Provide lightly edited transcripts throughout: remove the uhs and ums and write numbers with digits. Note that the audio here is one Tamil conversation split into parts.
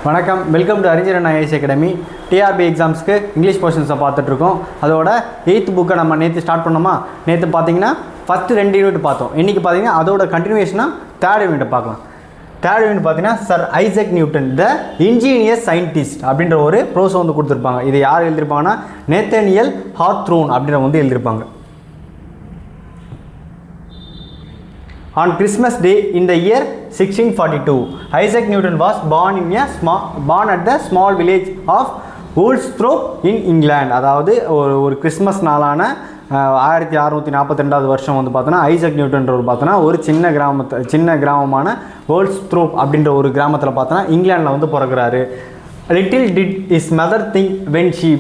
வணக்கம், வெல்கம் டு அறிஞர் ஐஏஎஸ் அகாடமி. TRB எக்ஸாம்ஸ்க்கு இங்கிலீஷ் போர்ஷன்ஸை பார்த்துட்ருக்கோம். அதோட 8th புக்கை நம்ம நேற்று ஸ்டார்ட் பண்ணோமா. நேற்று பார்த்தீங்கன்னா ஃபஸ்ட்டு 2 யூனிட் பார்த்தோம். இன்றைக்கி பார்த்தீங்கன்னா அதோட கண்டினியூஷனாக 3rd யூனிட்டை பார்க்கலாம். 3rd யூனிட் பார்த்தீங்கன்னா சர் ஐசக் நியூட்டன் த இன்ஜீனியஸ் சயின்டிஸ்ட் அப்படின்ற ஒரு ப்ரோஸை வந்து கொடுத்துருப்பாங்க. இது யார் எழுதியிருப்பாங்கன்னா நேத்தனியல் ஹாத்ரூன் அப்படின்ற வந்து எழுதியிருப்பாங்க. On Christmas Day in the year 1642, Isaac Newton was born at the small village of Woolsthorpe in England. அதாவது ஒரு கிறிஸ்மஸ் நாளான 1642 வருஷம் வந்து பார்த்தோன்னா ஐசக் நியூட்டன்றவர் பார்த்தோன்னா ஒரு சின்ன கிராமமான வோல்ஸ்த்ரோப் அப்படின்ற ஒரு கிராமத்தில் பார்த்தோன்னா இங்கிலாண்டில் வந்து பிறகுறாரு. Little did his mother think when she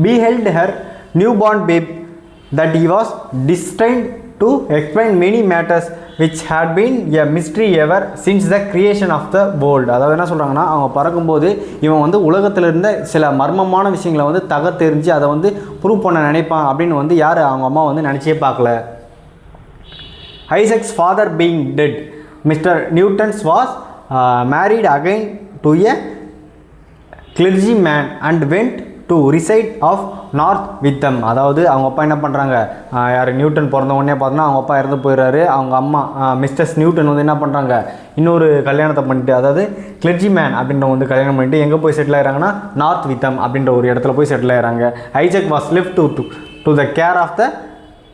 beheld her newborn babe that he was destined to explain many matters which had been a mystery ever since the creation of the world. அதாவது என்ன சொல்கிறாங்கன்னா, அவங்க பறக்கும்போது இவன் வந்து உலகத்தில் இருந்த சில மர்மமான விஷயங்களை வந்து தகர்த்தெறிஞ்சு அதை வந்து ப்ரூவ் பண்ண நினைப்பான் அப்படின்னு வந்து யார் அவங்க அம்மா வந்து நினச்சே பார்க்கல. Isaac's father being dead, mister Newton's was married again to a clergyman and went to reside of north with them. அதாவது அவங்க அப்பா என்ன பண்ணுறாங்க, யார் நியூட்டன் பிறந்த உடனே பார்த்தோன்னா அவங்க அப்பா இறந்து போயிடுறாரு. அவங்க அம்மா மிஸ்டர்ஸ் நியூட்டன் வந்து என்ன பண்ணுறாங்க, இன்னொரு கல்யாணத்தை பண்ணிட்டு, அதாவது கிளர்ஜிமேன் அப்படின்ற வந்து கல்யாணம் பண்ணிட்டு எங்கே போய் செட்டில் ஆகிறாங்கன்னா நார்த் வித் தம் அப்படின்ற ஒரு இடத்துல போய் செட்டில் ஆகிறாங்க. Isaac was left to the care of the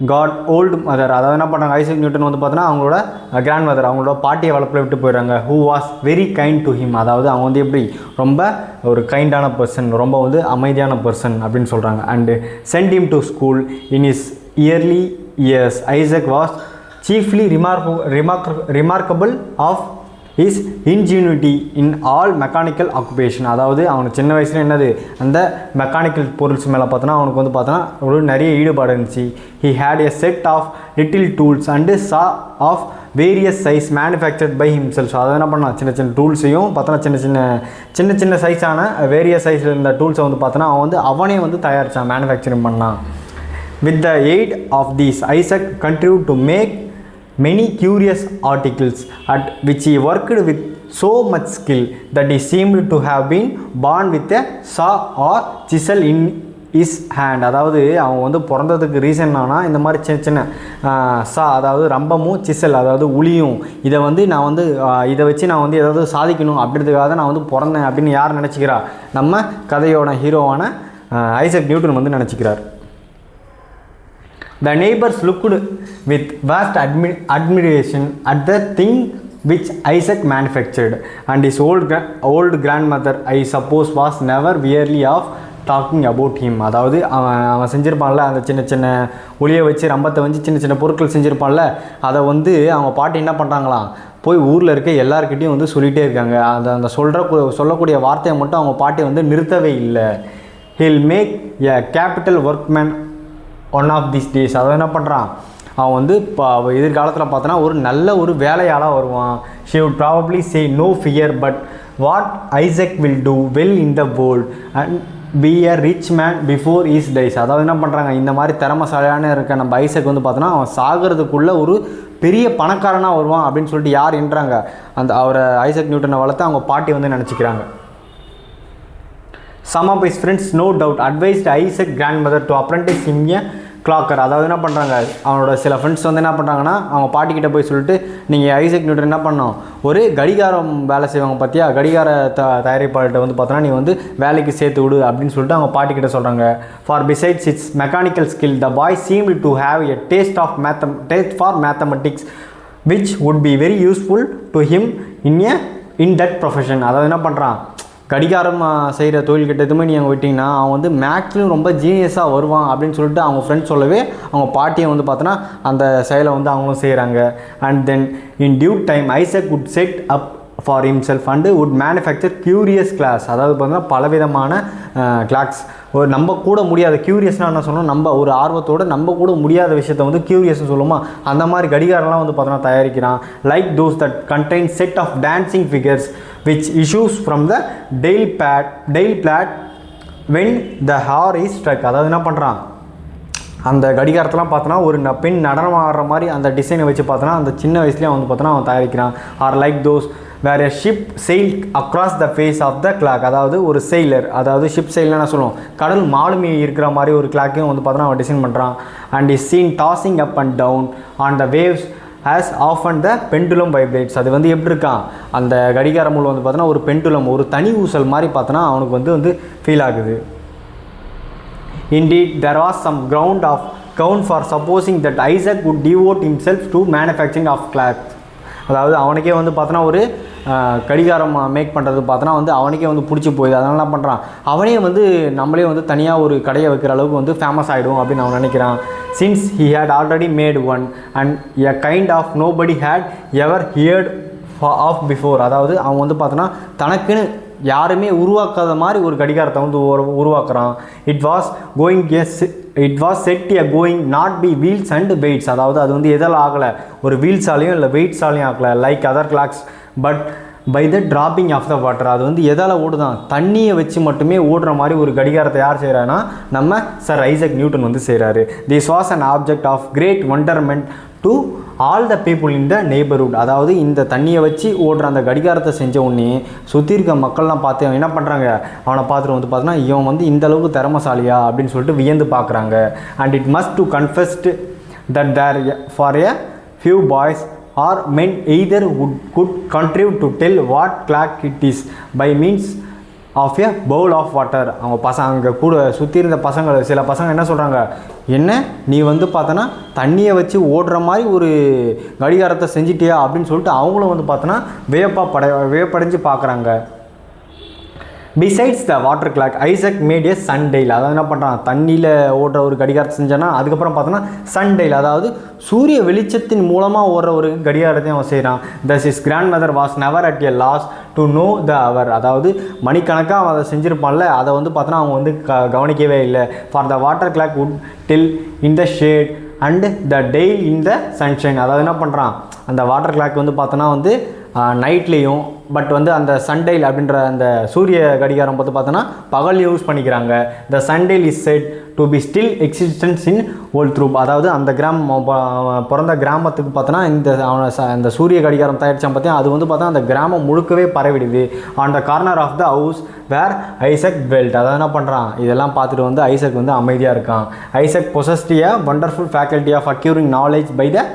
good old mother. அதாவது என்ன பண்ணுறாங்க, ஐசக் நியூட்டன் வந்து பார்த்தோன்னா அவங்களோட கிராண்ட் மதர், அவங்களோட பாட்டியை வளர்ப்பில் விட்டு போயிடுறாங்க. Who was very kind to him. அதாவது அவங்க வந்து எப்படி ரொம்ப ஒரு கைண்டான பர்சன், ரொம்ப வந்து அமைதியான பர்சன் அப்படின்னு சொல்கிறாங்க. And sent him to school in his early years. Isaac was chiefly remarkable of his ingenuity in all mechanical occupation. அதாவது அவனுக்கு சின்ன வயசில் என்னது, அந்த மெக்கானிக்கல் பொருள்ஸ் மேலே பார்த்தோன்னா அவனுக்கு வந்து பார்த்தோன்னா ஒரு நிறைய ஈடுபாடு இருந்துச்சு. He had a set of little tools and saw of various size manufactured by himself. So அதை என்ன பண்ணான், சின்ன டூல்ஸையும் பார்த்தோன்னா சின்ன சைஸான வேரியஸ் சைஸில் இருந்த டூல்ஸை வந்து பார்த்தோன்னா அவனே வந்து தயாரித்தான், மேனுஃபேக்சரிங் பண்ணான். With the aid of these Isaac contribute to make many curious articles at which he worked with so much skill that he seemed to have been born with a saw or chisel in his hand. அதாவது அவன் வந்து பிறந்ததுக்கு ரீசன் ஆனால் இந்த மாதிரி சின்ன சா, அதாவது ரம்பமும் சிசல், அதாவது உளியும், இதை வந்து நான் வந்து இதை வச்சு நான் வந்து ஏதாவது சாதிக்கணும் அப்படின்றதுக்காக நான் வந்து பிறந்தேன் அப்படின்னு யார் நினச்சிக்கிறா, நம்ம கதையோட ஹீரோவான ஐசக் நியூட்டன் வந்து நினச்சிக்கிறார். The neighbors looked with vast admiration at the thing which Isaac manufactured, and his old grandmother, I suppose, was never weary of talking about him. அதாவது அவன் செஞ்சுருப்பான்ல, அந்த சின்ன ஒளியை வச்சு ரம்பத்தை வச்சு சின்ன பொருட்கள் செஞ்சுருப்பான்ல, அதை வந்து அவங்க பாட்டி என்ன பண்ணுறாங்களாம், போய் ஊரில் இருக்க எல்லாருக்கிட்டையும் வந்து சொல்லிகிட்டே இருக்காங்க. அந்த சொல்லக்கூடிய வார்த்தையை மட்டும் அவங்க பாட்டி வந்து நிறுத்தவே இல்லை. He'll make a capital workman one of this days. அதை என்ன பண்ணுறான், அவன் வந்து இப்போ எதிர்காலத்தில் பார்த்தோன்னா ஒரு நல்ல ஒரு வேலையாளாக வருவான். She would probably say no fear but what Isaac will do well in the world and be a rich man before is dies. அதாவது என்ன பண்ணுறாங்க, இந்த மாதிரி திறமைசாலியான இருக்க நம்ம ஐசக் வந்து பார்த்தோன்னா அவன் சாகிறதுக்குள்ளே ஒரு பெரிய பணக்காரனாக வருவான் அப்படின்னு சொல்லிட்டு யார் என்றாங்க, அவரை ஐசக் நியூட்டனை வளர்த்து அவங்க பாட்டி வந்து நினச்சிக்கிறாங்க. Some of his friends no doubt advised Isaac grandmother to apprentice him a clocker. அதாவது என்ன பண்ணுறாங்க, அவனோட சில ஃப்ரெண்ட்ஸ் வந்து என்ன பண்ணுறாங்கன்னா அவங்க பாட்டிக்கிட்ட போய் சொல்லிட்டு, நீங்கள் ஐசக் நியூட்டன் என்ன பண்ணோம், ஒரு கடிகாரம் வேலை செய்வாங்க பார்த்தியா, கடிகார தயாரிப்பாளர்கிட்ட வந்து பார்த்தோன்னா நீ வந்து வேலைக்கு சேர்த்து விடு அப்படின்னு சொல்லிட்டு அவங்க பாட்டிக்கிட்ட சொல்கிறாங்க. For besides it's mechanical skill the bye seemed to have a taste for mathematics which would be very useful to him in that profession. அதாவது என்ன பண்ணுறான், கடிகாரம் செய்கிற தொழில்கிட்ட எதுவுமே நீ அங்கே விட்டிங்கன்னா அவன் வந்து மேக்ஸ்லையும் ரொம்ப ஜீனியஸாக வருவான் அப்படின்னு சொல்லிட்டு அவங்க ஃப்ரெண்ட்ஸ் சொல்லவே அவங்க பாட்டியை வந்து பார்த்தோன்னா அந்த செயலை வந்து அவங்களும் செய்கிறாங்க. And then in due time Isaac would set up for himself and would manufacture curious clocks. அதாவது பார்த்தீங்கன்னா பலவிதமான கிளாக்ஸ், ஒரு நம்ப கூட முடியாத, க்யூரியஸ்னால் என்ன சொல்லணும், நம்ம ஒரு ஆர்வத்தோடு நம்ம கூட முடியாத விஷயத்தை வந்து க்யூரியஸ்னு சொல்லுமா, அந்த மாதிரி கடிகாரம்லாம் வந்து பார்த்தோன்னா தயாரிக்கிறான். Like those that contain set of dancing figures which issues from the dial plat when the hour is struck. அதாவது என்ன பண்ணுறான், அந்த கடிகாரத்தெலாம் பார்த்தோன்னா ஒரு பெண் நடனம் ஆடுற மாதிரி அந்த டிசைனை வச்சு பார்த்தோன்னா அந்த சின்ன வயசுலேயே வந்து பார்த்தோன்னா அவன் தயாரிக்கிறான். Or like those where a ship sailed across the face of the clock. அதாவது ஒரு sailor, அதாவது ஷிப் sailor என்ன சொல்லுவோம், கடல் மாலுமி இருக்கிற மாதிரி ஒரு கிளாக்கையும் வந்து பார்த்தோன்னா அவன் டிசைன் பண்ணுறான். And is seen tossing up and down on the waves as often the pendulum vibrates. அது வந்து எப்படி இருக்கான், அந்த கடிகார முள் வந்து பார்த்தோன்னா ஒரு பெண்டுலம், ஒரு தனி ஊசல் மாதிரி பார்த்தோன்னா அவனுக்கு வந்து ஃபீல் ஆகுது. Indeed, there was some ground for supposing that Isaac would devote himself to manufacturing of clocks. அதாவது அவனுக்கே வந்து பார்த்தோன்னா ஒரு கடிகாரம் மேக் பண்ணுறது பார்த்தோன்னா வந்து அவனுக்கே வந்து பிடிச்சி போயிடுது. அதனால என்ன பண்ணுறான், அவனே வந்து நம்மளே வந்து தனியாக ஒரு கடையை வைக்கிற அளவுக்கு வந்து ஃபேமஸ் ஆகிடும் அப்படின்னு அவன் நினைக்கிறான். Since he had already made one and a kind of nobody had ever heard of before. அதாவது அவன் வந்து பார்த்தோன்னா தனக்குன்னு யாருமே உருவாக்காத மாதிரி ஒரு கடிகாரத்தை வந்து உருவாக்குறான். It was set a going not by wheels and weights. அதாவது அது வந்து எதால் ஆகலை, ஒரு வீல்ஸாலையும் இல்லை வெயிட்ஸாலையும் ஆகலை, like other clocks, but by the dropping of the water. அது வந்து எதால் ஓடுதான், தண்ணியை வச்சு மட்டுமே ஓடுற மாதிரி ஒரு கடிகாரத்தை யார் செய்கிறான்னா நம்ம சர் ஐசக் நியூட்டன் வந்து செய்கிறாரு. This was an object of great wonderment to all the people in the neighbourhood. அதாவது இந்த தண்ணியை வச்சு ஓடுற அந்த கடிகாரத்தை செஞ்ச உடனே சுற்றி இருக்க மக்கள்லாம் பார்த்து அவன் என்ன பண்ணுறாங்க, அவனை பார்த்துட்டு வந்து பார்த்தோன்னா இவன் வந்து இந்த அளவுக்கு திறமசாலியா அப்படின்னு சொல்லிட்டு வியந்து பார்க்குறாங்க. And it must to confessed that there for a few boys or men either could contribute to tell what clock it is by means of a bowl of water. அவங்க பசங்க கூட சுற்றி இருந்த சில பசங்க என்ன சொல்கிறாங்க, என்ன நீ வந்து பார்த்தோன்னா தண்ணியை வச்சு ஓடுற மாதிரி ஒரு கடிகாரத்தை செஞ்சிட்டியா அப்படின்னு சொல்லிட்டு அவங்களும் வந்து பார்த்தோன்னா வியப்படைஞ்சு பார்க்குறாங்க. Besides the water clock Isaac made a sundial. அதாவது என்ன பண்ணுறான், தண்ணியில் ஓடுற ஒரு கடிகாரத்தை செஞ்சானா அதுக்கப்புறம் பார்த்தோன்னா சன்டைல், அதாவது சூரிய வெளிச்சத்தின் மூலமாக ஓடுற ஒரு கடிகாரத்தையும் அவன் செய்கிறான். Thus his grandmother was never at a loss to know the hour. அதாவது மணிக்கணக்காக அவன் அதை செஞ்சுருப்பான்ல, அதை வந்து பார்த்தோன்னா அவங்க வந்து கவனிக்கவே இல்லை. For the water clock would till in the shade and the tail in the sunshine. அதாவது என்ன பண்ணுறான், அந்த வாட்டர் கிளாக் வந்து பார்த்தோன்னா வந்து நைட்லேயும், பட் வந்து அந்த சன்டைல் அப்படின்ற அந்த சூரிய கடிகாரம் பார்த்து பார்த்தோன்னா பகல் யூஸ் பண்ணிக்கிறாங்க. The sundial is said to be still existence in old Thorpe. அதாவது அந்த பிறந்த கிராமத்துக்கு பார்த்தோன்னா இந்த சூரிய கடிகாரம் தயாரித்தான் பார்த்தீங்கன்னா அது வந்து பார்த்தா அந்த கிராமம் முழுக்கவே பரவிடுது. On the corner of the house where Isaac dwelt. அதாவது என்ன பண்ணுறான், இதெல்லாம் பார்த்துட்டு வந்து ஐசக் வந்து அமைதியாக இருக்கான். Isaac possessed a wonderful faculty of acquiring knowledge by the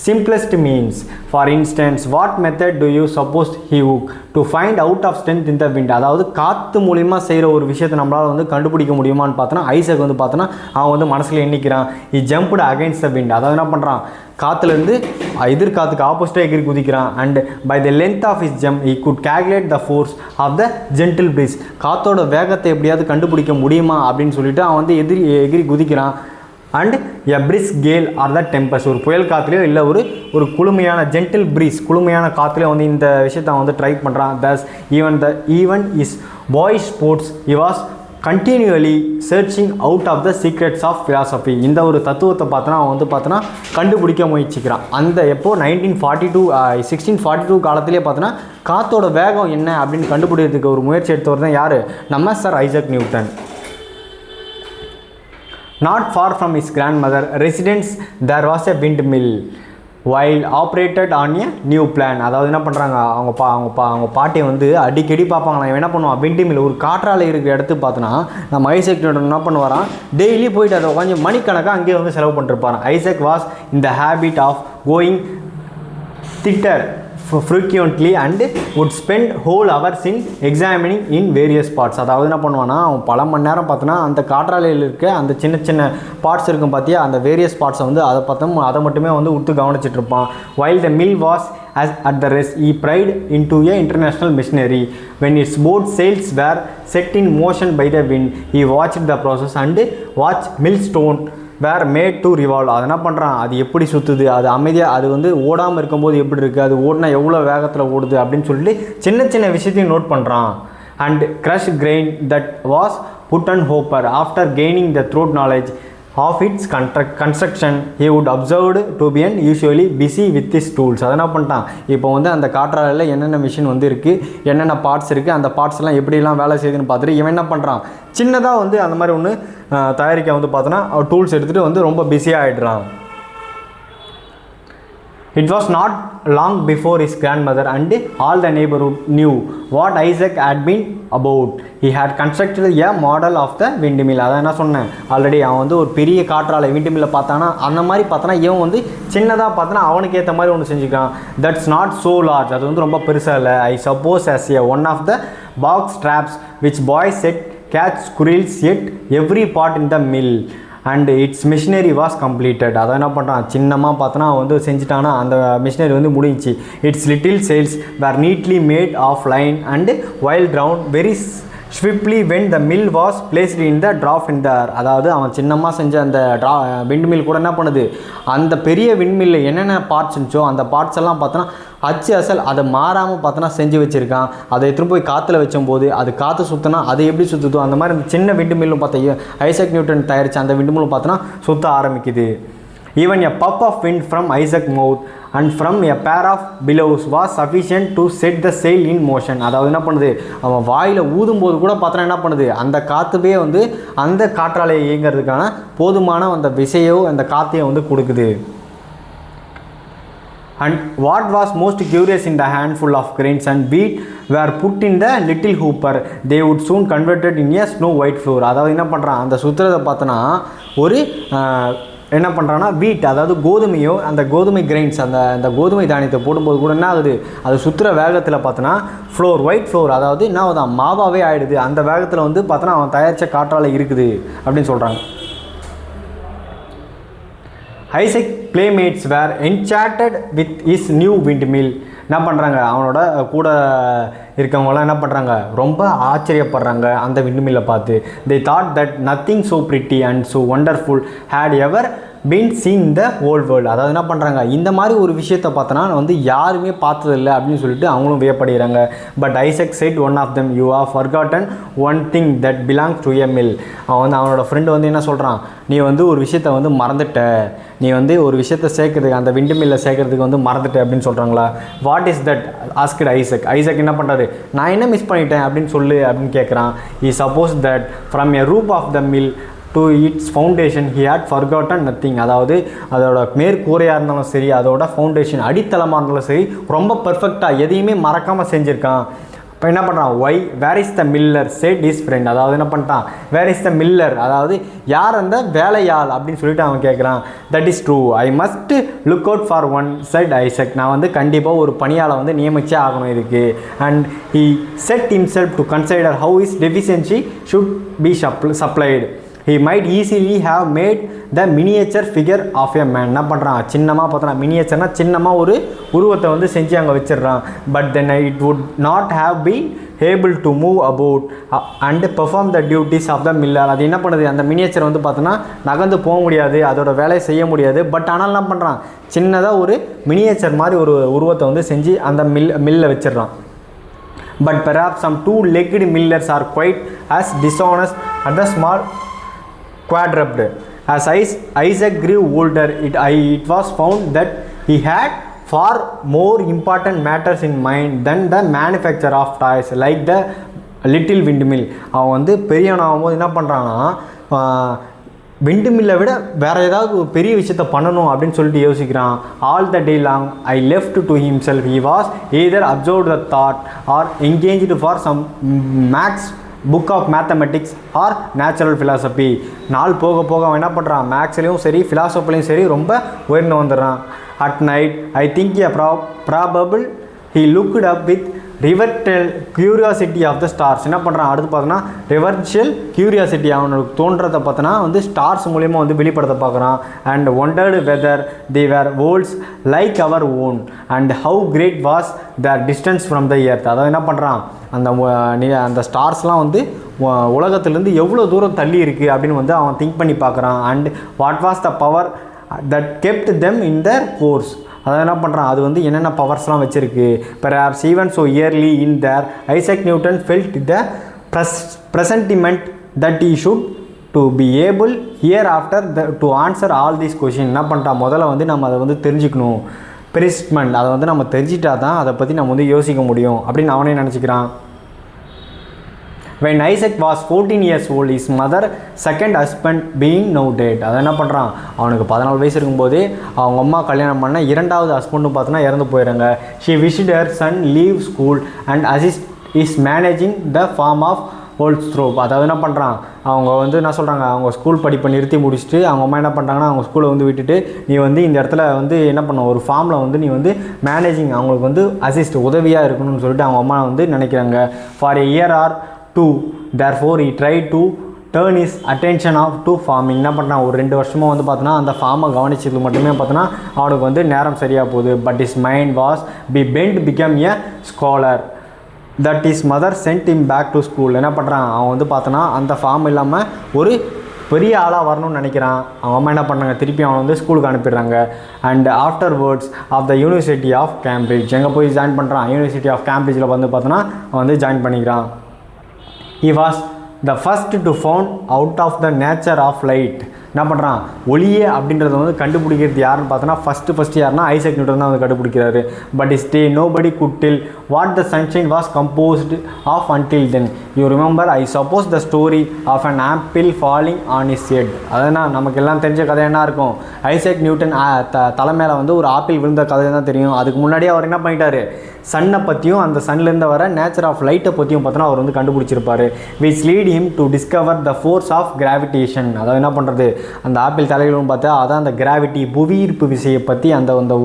simplest means. For instance, what method do you suppose he would to find out of strength in the wind? அதாவது காற்று மூலிமா செய்கிற ஒரு விஷயத்தை நம்மளால் வந்து கண்டுபிடிக்க முடியுமான்னு பார்த்தோன்னா ஐசக் வந்து பார்த்தோன்னா அவன் வந்து மனசில் எண்ணிக்கிறான். he jumped against the wind. அதாவது என்ன பண்ணுறான், காற்றுலேருந்து எதிர்காற்றுக்கு ஆப்போசிட்டாக எகிரி குதிக்கிறான். And by the length of his jump he could calculate the force of the gentle breeze. காற்றோட வேகத்தை எப்படியாவது கண்டுபிடிக்க முடியுமா அப்படின்னு சொல்லிட்டு அவன் வந்து எகிரி குதிக்கிறான். And a brisk gale or the tempest. ஒரு புயல் காற்றுலையோ இல்லை ஒரு குளுமையான ஜென்டில் ப்ரீஸ் குளுமையான காற்றுலையோ வந்து இந்த விஷயத்தை அவன் வந்து ட்ரை பண்ணுறான். Thus even his boy sports he was continually searching out of the secrets of philosophy. இந்த ஒரு தத்துவத்தை பார்த்தோன்னா அவன் வந்து பார்த்தோன்னா கண்டுபிடிக்க முயற்சிக்கிறான். அந்த எப்போ 1642 காலத்திலே பார்த்தோன்னா காற்றோட வேகம் என்ன அப்படின்னு கண்டுபிடிக்கிறதுக்கு ஒரு முயற்சி எடுத்தவர் தான் யார், நம்ம sir Isaac Newton. Not far from his grandmother residence there was a windmill while operated on a new plan. அதாவது என்ன பண்ணுறாங்க, அவங்க பாட்டியை வந்து அடிக்கடி பார்ப்பாங்களாம். இவன் என்ன பண்ணுவான், விண்ட்மில் ஒரு காற்றாலை இருக்கிற இடத்துக்கு பார்த்தோன்னா நம்ம ஐசக் நியூட்டன் என்ன பண்ணுவாரான், டெய்லி போயிட்டு அதை கொஞ்சம் மணிக்கணக்காக அங்கேயே வந்து செலவு பண்ணிருப்பாரான். Isaac was in the habit of going thither frequently and would spend whole hours in examining in various parts. அதாவது என்ன பண்ணுவானா, அவன் பல மணி நேரம் பார்த்தோன்னா அந்த காற்றாலையில் இருக்க அந்த சின்ன சின்ன பார்ட்ஸ் இருக்கும் பார்த்தியா, அந்த வேரியஸ் பார்ட்ஸை வந்து அதை மட்டுமே வந்து விட்டு கவனிச்சிட்டு இருப்பான். while the mill was at the rest he pried into a international machinery. when its boat sails were set in motion by the wind he watched the process and watched millstone where made to revolve. அது என்ன பண்ணுறான், அது எப்படி சுற்றுது, அது அமைதியாக அது வந்து ஓடாமல் இருக்கும்போது எப்படி இருக்குது, அது ஓடினா எவ்வளோ வேகத்தில் ஓடுது அப்படின்னு சொல்லிட்டு சின்ன சின்ன விஷயத்தையும் நோட் பண்ணுறான். And crush grain that was put and hopper after gaining the thorough knowledge of its construction he would observed to be and usually busy with his tools. அதை என்ன பண்ணிட்டான், இப்போ வந்து அந்த காற்றாலையில் என்னென்ன மிஷின் வந்து இருக்குது, என்னென்ன பார்ட்ஸ் இருக்குது, அந்த பார்ட்ஸ் எல்லாம் எப்படிலாம் வேலை செய்யுதுன்னு பார்த்துட்டு இவன் என்ன பண்ணுறான், சின்னதாக வந்து அந்த மாதிரி ஒன்று தயாரிக்க வந்து பார்த்தோன்னா டூல்ஸ் எடுத்துகிட்டு வந்து ரொம்ப பிஸியாக ஆகிடுறான். It was not long before his grandmother and all the neighborhood knew what Isaac had been about. He had constructed a model of the windmill. அதான் என்ன சொன்னேன் ஆல்ரெடி, அவன் வந்து ஒரு பெரிய காற்றாலை விண்ட்மில்லை பார்த்தானா அந்த மாதிரி பார்த்தானா இவன் வந்து சின்னதாக பார்த்தானா அவனுக்கு ஏற்ற மாதிரி ஒன்று செஞ்சுக்கான். தட்ஸ் நாட் ஸோ லார்ஜ், அது வந்து ரொம்ப பெருசாக இல்லை. I suppose as a one of the box traps which boys set catch squirrels yet every part in the mill and its machinery was completed. அதை என்ன பண்ணுறான், சின்னமாக பார்த்தோன்னா வந்து செஞ்சுட்டானா அந்த மிஷினரி வந்து முடிஞ்சிச்சு. It's little sails were neatly made of line and while drawn very swiftly when the mill was placed in the draft in the air. அதாவது அவன் சின்னமாக செஞ்ச அந்த விண்ட்மில் கூட என்ன பண்ணுது, அந்த பெரிய விண்ட்மில்ல என்னென்ன பார்ட்ஸ் இருந்துச்சோ அந்த பார்ட்ஸ் எல்லாம் பார்த்தோன்னா அச்சு அசல் அதை மாறாமல் பார்த்தோன்னா செஞ்சு வச்சுருக்கான். அதை எடுத்துகிட்டு போய் காற்றுல வச்சும்போது அது காற்று சுற்றினா அது எப்படி சுற்றுதோ அந்த மாதிரி அந்த சின்ன விண்ட்மில்லும் பார்த்தா ஐசக் நியூட்டன் தயாரித்த அந்த விண்ட்மில்லும் பார்த்தோன்னா சுற்ற ஆரம்பிக்குது. Even a puff of wind from Isaac's mouth and from a pair of billows was sufficient to set the sail in motion. அதாவது என்ன பண்ணுது, அவன் வாயில் ஊதும்போது கூட பார்த்தோன்னா என்ன பண்ணுது, அந்த காற்றுவே வந்து அந்த காற்றாலையை இயங்கிறதுக்கான போதுமான அந்த விசையோ அந்த காற்றையோ வந்து கொடுக்குது. And what was most curious, in the handful of grains and wheat were put in the little hooper, they would soon converted in a snow white flour. அதாவது என்ன பண்ணுறான், அந்த சுற்றுறதை பார்த்தோன்னா ஒரு என்ன பண்ணுறான்னா வீட், அதாவது கோதுமையோ அந்த கோதுமை கிரெயின்ஸ் அந்த கோதுமை தானியத்தை போடும்போது கூட என்ன ஆகுது, அது சுற்றுற வேகத்தில் பார்த்தோன்னா ஃப்ளோர் ஒயிட் ஃப்ளோர், அதாவது என்ன ஆகுது மாவாகவே ஆகிடுது. அந்த வேகத்தில் வந்து பார்த்தோன்னா அவன் தயாரித்த காற்றாலை இருக்குது அப்படின்னு சொல்கிறாங்க. Isaac playmates were enchanted with his new windmill. என்ன பண்ணுறாங்க, அவனோட கூட இருக்கவங்களாம் என்ன பண்ணுறாங்க, ரொம்ப ஆச்சரியப்படுறாங்க அந்த விண்ட்மில்லை பார்த்து. they thought that nothing so pretty and so wonderful had ever been seen in the whole world. அதாவது என்ன பண்ணுறாங்க, இந்த மாதிரி ஒரு விஷயத்தை பார்த்தோன்னா வந்து யாருமே பார்த்ததில்லை அப்படின்னு சொல்லிட்டு அவங்களும் வியப்படுகிறாங்க. But Isaac said one of them, you have forgotten one thing that belongs to a mill. அவன் வந்து அவனோட ஃப்ரெண்டு வந்து என்ன சொல்கிறான், நீ வந்து ஒரு விஷயத்தை வந்து மறந்துட்ட, நீ வந்து ஒரு விஷயத்தை சேர்க்கறதுக்கு அந்த விண்ட்மில்லை சேர்க்கறதுக்கு வந்து மறந்துட்ட அப்படின்னு சொல்கிறாங்களா. What is that asked Isaac. Isaac என்ன பண்ணுறாரு, நான் என்ன மிஸ் பண்ணிட்டேன் அப்படின்னு சொல்லு அப்படின்னு கேட்குறான். he supposed that from a roof of the mill to its foundation he had forgotten nothing. அதாவது அதோட மேற்கூரையாக இருந்தாலும் சரி, அதோட ஃபவுண்டேஷன் அடித்தளமாக இருந்தாலும் சரி ரொம்ப பர்ஃபெக்டாக எதையுமே மறக்காமல் செஞ்சுருக்கான். இப்போ என்ன பண்ணுறான், why where is the miller said his friend. அதாவது என்ன பண்ணிட்டான், வேர் இஸ் த மில்லர், அதாவது யார் அந்த வேலையாள் அப்படின்னு சொல்லிட்டு அவன் கேட்குறான். That is true, I must look out for one set Isaac. நான் வந்து கண்டிப்பாக ஒரு பணியாளை வந்து நியமிச்சே ஆகணும் இதுக்கு. And he said himself to consider how his deficiency should be supplied. He might easily have made the miniature figure of a man. என்ன பண்ணுறான், சின்னமாக பார்த்தோன்னா மினியேச்சர்னால் சின்னமாக ஒரு உருவத்தை வந்து செஞ்சு அங்கே வச்சிடுறான். But then it would not have been able to move about and perform the duties of the miller. அது என்ன பண்ணுது, அந்த மினியேச்சர் வந்து பார்த்தோன்னா நகர்ந்து போக முடியாது, அதோட வேலையை செய்ய முடியாது. பட் ஆனால் என்ன பண்ணுறான், சின்னதாக ஒரு மினியேச்சர் மாதிரி ஒரு உருவத்தை வந்து செஞ்சு அந்த மில்லை வச்சிடுறான். But perhaps some two-legged millers are quite as dishonest as the small quadruped. As Isaac grew older, it was found that he had far more important matters in mind than the manufacture of toys like the little windmill. அவன் வந்து பெரியவனாகும்போது என்ன பண்ணுறான்னா, விண்டுமில்லை விட வேறு ஏதாவது ஒரு பெரிய விஷயத்த பண்ணணும் அப்படின்னு சொல்லிட்டு யோசிக்கிறான். All the day long I left to himself. He was either absorbed the thought or engaged for some max book of mathematics or natural philosophy. நாள் போக போக அவன் என்ன பண்ணுறான், மேக்ஸ்லேயும் சரி ஃபிலாசபிலையும் சரி ரொம்ப உயர்ந்து வந்துடுறான். At night I think a probable he looked up with reverential curiosity of the stars. என்ன பண்ணுறான் அடுத்து பார்த்தோன்னா, ரிவர்ஷியல் கியூரியாசிட்டி அவனுக்கு தோன்றதை பார்த்தோன்னா வந்து ஸ்டார்ஸ் மூலிமா வந்து வெளிப்படுத்த பார்க்குறான். And wondered whether they were worlds like our own and how great was their distance from the earth. அதாவது என்ன பண்ணுறான், அந்த ஸ்டார்ஸ்லாம் வந்து உலகத்துலேருந்து எவ்வளோ தூரம் தள்ளி இருக்குது அப்படின்னு வந்து அவன் திங்க் பண்ணி பார்க்குறான். And what was the power that kept them in their course. அதை என்ன பண்ணுறான், அது வந்து என்னென்ன பவர்ஸ்லாம் வச்சுருக்கு. Perhaps even so early in there Isaac Newton felt the presentiment that he should to be able hereafter to answer all these questions. என்ன பண்ணுறான், முதல்ல வந்து நம்ம அதை வந்து தெரிஞ்சுக்கணும். பெரிஸ்ட்மெண்ட் அதை வந்து நம்ம தெரிஞ்சிட்டா தான் அதை பற்றி நம்ம வந்து யோசிக்க முடியும் அப்படின்னு அவனே நினச்சிக்கிறான். when Isaac was 14 years old, his mother second husband being now dead. அதை என்ன பண்ணுறான், அவனுக்கு 14 வயசு இருக்கும்போது அவங்க அம்மா கல்யாணம் பண்ண இரண்டாவது ஹஸ்பண்டும் பார்த்தோன்னா இறந்து போயிடுறாங்க. She wished her son leave school and assist is managing the farm of ஓல்ஸ்ட்ரோப். அதாவது என்ன பண்ணுறான், அவங்க வந்து என்ன சொல்கிறாங்க, அவங்க ஸ்கூல் படிப்பை நிறுத்தி முடிச்சுட்டு அவங்க அம்மா என்ன பண்ணுறாங்கன்னா அவங்க ஸ்கூலை வந்து விட்டுட்டு நீ வந்து இந்த இடத்துல வந்து என்ன பண்ண ஒரு ஃபார்மில் வந்து நீ வந்து மேனேஜிங் அவங்களுக்கு வந்து அசிஸ்ட் உதவியாக இருக்கணும்னு சொல்லிட்டு அவங்க அம்மா வந்து நினைக்கிறாங்க. For a year or two therefore he tried to turn his attention off to farming. என்ன பண்ணுறான், ஒரு 2 வருஷமாக வந்து பார்த்தோன்னா அந்த ஃபார்மை கவனிச்சது மட்டுமே பார்த்தோன்னா அவனுக்கு வந்து நேரம் சரியாக போகுது. But his mind was be bent become a scholar that his mother sent him back to school. என்ன பண்ணுறான், அவன் வந்து பார்த்தோன்னா அந்த ஃபார்ம் இல்லாமல் ஒரு பெரிய ஆளாக வரணும்னு நினைக்கிறான். அவங்க அம்மா என்ன பண்ணுறாங்க, திருப்பி அவனை வந்து ஸ்கூலுக்கு அனுப்பிடுறாங்க. And afterwards of the university of Cambridge எங்கே போய் ஜாயின் பண்ணுறான், யூனிவர்சிட்டி ஆஃப் கேம்பிரிட்ஜில் வந்து பார்த்தோன்னா அவன் வந்து ஜாயின் பண்ணிக்கிறான். he was the first to found out of the nature of light. என்ன பண்ணுறான், ஒளியே அப்படின்றத வந்து கண்டுபிடிக்கிறது யாருன்னு பார்த்தோன்னா ஃபஸ்ட்டு யாருன்னா ஐசக் நியூட்டன் தான் வந்து கண்டுபிடிக்கிறாரு. But stay nobody could tell what the sunshine was composed of until then. You remember I suppose the story of an apple falling on his head. அதனால் நமக்கு எல்லாம் தெரிஞ்ச கதை என்ன இருக்கும், ஐசக் நியூட்டன் தலை மேலே வந்து ஒரு ஆப்பிள் விழுந்த கதை தான் தெரியும். அதுக்கு முன்னாடியே அவர் என்ன பண்ணிட்டாரு, சன்னை பற்றியும் அந்த சன்லேருந்து வர நேச்சர் ஆஃப் லைட்டை பற்றியும் பார்த்தோன்னா அவர் வந்து கண்டுபிடிச்சிருப்பார். Which lead him to discover the force of gravitation. அதாவது என்ன பண்ணுறது, அந்த ஆப்பிள் தலைகளும் பார்த்தா அதான் அந்த கிராவிட்டி புவியீர்ப்பு விசையை பற்றி அந்த அந்த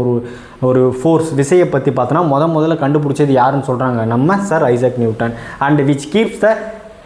ஒரு ஃபோர்ஸ் விசையை பற்றி பார்த்தோன்னா முதல்ல கண்டுபிடிச்சது யாருன்னு சொல்கிறாங்க, நம்ம sir Isaac Newton. And which keeps the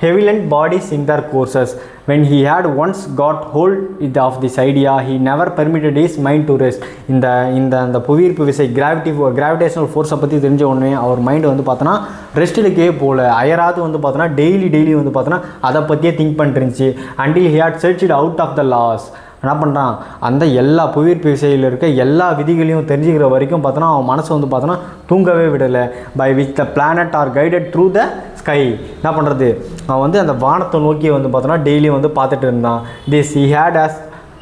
heavenly bodies in their courses. When he had once got hold of this idea, he never permitted his mind to rest. இந்த புவியீர்ப்பு விசை கிராவிடேஷனல் ஃபோர்ஸை பற்றி தெரிஞ்ச உடனே அவர் மைண்டு வந்து பார்த்தோன்னா ரெஸ்ட்டுக்கே போகல, அயராது வந்து பார்த்தோன்னா டெய்லி வந்து பார்த்தோன்னா அதை பற்றியே think பண்ணிருந்துச்சு. until he had searched out of the laws. என்ன பண்ணுறான், அந்த எல்லா புவியீர்ப்பு விசையில் இருக்க எல்லா விதிகளையும் தெரிஞ்சுக்கிற வரைக்கும் பார்த்தோன்னா அவன் மனசை வந்து பார்த்தோன்னா தூங்கவே விடலை. By which the planet are guided through the sky. என்ன பண்ணுறது, அவன் வந்து அந்த வானத்தை நோக்கி வந்து பார்த்தோன்னா டெய்லியும் வந்து பார்த்துட்டு இருந்தான். This he had as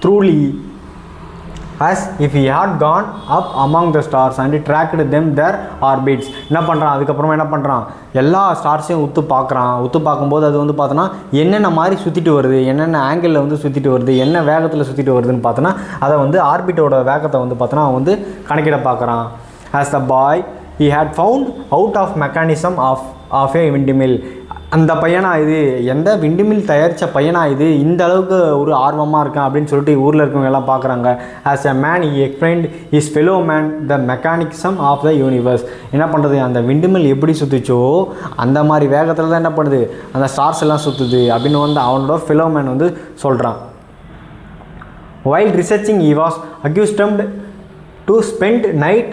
truly as if he had gone up among the stars and tracked them their orbits. என்ன பண்ணுறான், அதுக்கப்புறமா என்ன பண்ணுறான், எல்லா ஸ்டார்ஸையும் உத்து பார்க்கும்போது அது வந்து பார்த்தோன்னா என்னென்ன மாதிரி சுற்றிட்டு வருது, என்னென்ன ஆங்கிளில் வந்து சுற்றிட்டு வருது, என்ன வேகத்தில் சுற்றிட்டு வருதுன்னு பார்த்தோன்னா அதை வந்து ஆர்பிட்டோட வேகத்தை வந்து பார்த்தோன்னா அவன் வந்து கணக்கிட பார்க்குறான். as the boy he had found out of mechanism of a windmill. அந்த பையனா இது, எந்த விண்டுமில் தயாரித்த பையனா இது, இந்த அளவுக்கு ஒரு ஆர்வமாக இருக்கான் அப்படின்னு சொல்லிட்டு ஊரில் இருக்கவங்க எல்லாம் பார்க்குறாங்க. As a man he explained his fellow man the mechanism of the universe. என்ன பண்ணுறது, அந்த விண்டுமில் எப்படி சுற்றுச்சோ அந்த மாதிரி வேகத்தில் தான் என்ன பண்ணுது அந்த ஸ்டார்ஸ் எல்லாம் சுற்றுது அப்படின்னு வந்து அவனோட fellow man வந்து சொல்கிறான். while researching he was accustomed to spend night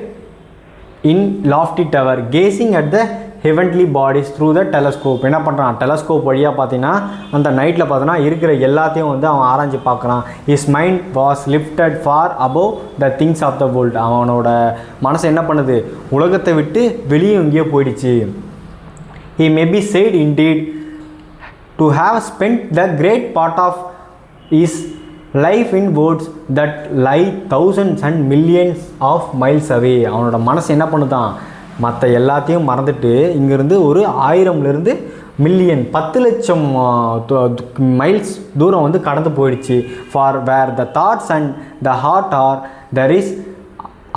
in lofty tower gazing at the heavenly bodies through the telescope. என்ன பண்ணுறான், டெலஸ்கோப் வழியாக பார்த்தீங்கன்னா அந்த நைட்டில் பார்த்தோன்னா இருக்கிற எல்லாத்தையும் வந்து அவன் ஆராய்ச்சி பார்க்குறான். his mind was lifted far above the things of the world. அவனோட மனசை என்ன பண்ணுது, உலகத்தை விட்டு வெளியே எங்கேயோ போயிடுச்சு. he may be said indeed to have spent the great part of his life in words that lie thousands and millions of miles away. அவனோட மனசு என்ன பண்ணுதான், மற்ற எல்லாத்தையும் மறந்துட்டு இங்கேருந்து ஒரு 1000 மில்லியன் 10 லட்சம் மைல்ஸ் தூரம் வந்து கடந்து போயிடுச்சு. For where the thoughts and the heart are there is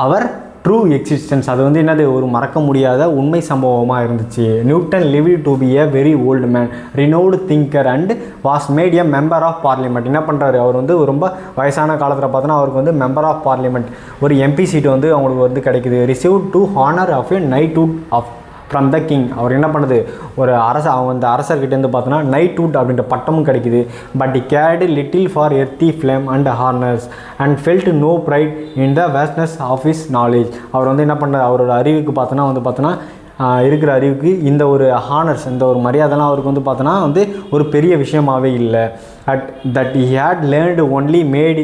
our true existence. அது வந்து என்னது, ஒரு மறக்க முடியாத உண்மை சம்பவமாக இருந்துச்சு. Newton lived to be a very old man, renowned thinker and was made a member of parliament. என்ன பண்ணுறாரு, அவர் வந்து ரொம்ப வயசான காலத்தில் பார்த்தோன்னா அவருக்கு வந்து மெம்பர் ஆஃப் பார்லிமெண்ட் ஒரு எம்பி சீட்டு வந்து அவங்களுக்கு வந்து கிடைக்குது. Receive to honour of a knighthood of from the king. அவர் என்ன பண்ணுது, ஒரு அவங்க அந்த அரசர்கிட்டேருந்து பார்த்தோன்னா நைட்ஹுட் அப்படின்ற பட்டமும் கிடைக்குது. But he cared little for earthly flame and honors and felt no pride in the vastness of his knowledge. அவர் வந்து என்ன பண்ணுறாரு, அவரோட அறிவுக்கு பார்த்தோன்னா இருக்கிற அறிவுக்கு இந்த ஒரு ஹானர்ஸ் இந்த ஒரு மரியாதைலாம் அவருக்கு வந்து பார்த்தோன்னா வந்து ஒரு பெரிய விஷயமாகவே இல்லை. that he had learned only made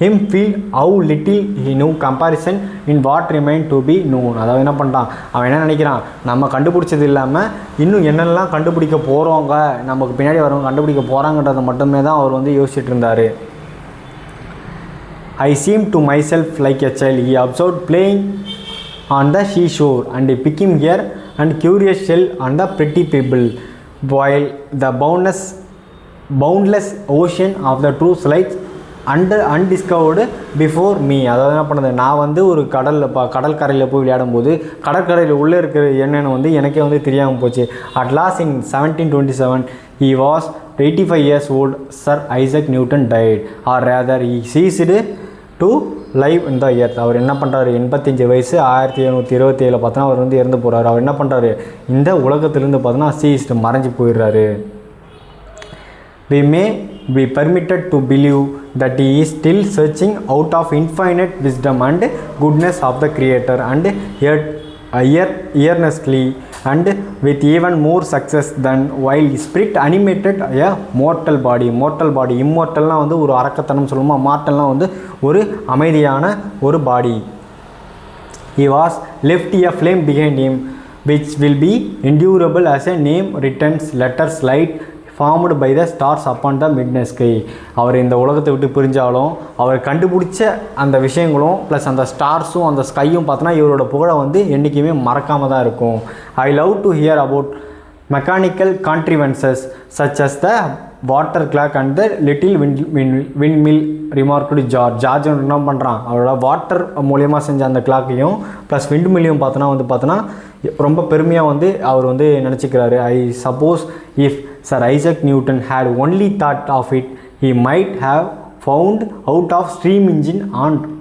him feel how little he knew comparison in what remained to be known. அதாவது என்ன பண்ணுறான், அவன் என்ன நினைக்கிறான், நம்ம கண்டுபிடிச்சது இல்லாமல் இன்னும் என்னென்னலாம் கண்டுபிடிக்க போகிறவங்க, நமக்கு பின்னாடி வரவங்க கண்டுபிடிக்க போகிறாங்கன்றதை மட்டுமே தான் அவர் வந்து யோசிச்சுட்டு இருந்தார். I seemed to myself like a child he observed playing on the seashore and picking here and curious shell on the pretty pebble. while the boundless ocean of the truth lies undiscovered before me. அதாவது என்ன பண்ணுது, நான் வந்து ஒரு கடற்கரையில் போய் விளையாடும்போது கடற்கரையில் உள்ளே இருக்கிற என்னென்னு வந்து எனக்கே வந்து தெரியாமல் போச்சு. At last in 1727 he was 85 years old. Sir Isaac Newton died, or rather he ceased to live in the earth. அவர் என்ன பண்ணுறாரு, 85 வயசு 1727 பார்த்தோன்னா அவர் வந்து இறந்து போகிறாரு. அவர் என்ன பண்ணுறாரு, இந்த உலகத்திலேருந்து பார்த்தோன்னா சீஸ்டு மறைஞ்சு போயிடுறாரு. We may be permitted to believe that he is still searching out of infinite wisdom and goodness of the Creator, and earnestly and with even more success than while his spirit animated a mortal body. இம்மோர்டல்னால் வந்து ஒரு அரக்கத்தனம் சொல்லுமா, மார்டல்னால் வந்து ஒரு அமைதியான ஒரு பாடி. He was left a flame behind him which will be endurable as a name written letters light formed by the stars upon the midnight sky. அவர் இந்த உலகத்தை விட்டு பிரிஞ்சாலும் அவர் கண்டுபிடிச்ச அந்த விஷயங்களும் ப்ளஸ் அந்த ஸ்டார்ஸும் அந்த ஸ்கையும் பார்த்தோன்னா இவரோட புகழை வந்து என்றைக்குமே மறக்காமல் தான் இருக்கும். I love to hear about mechanical contrivances such as the water clock and the little windmill remarked George என்ன பண்ணுறான், அவரோட வாட்டர் மூலியமாக செஞ்ச அந்த கிளாக்கையும் ப்ளஸ் விண்ட்மில்லையும் பார்த்தோன்னா ரொம்ப பெருமையாக வந்து அவர் வந்து நினச்சிக்கிறாரு. I suppose if Sir Isaac Newton had only thought of it, he might have found out of steam engine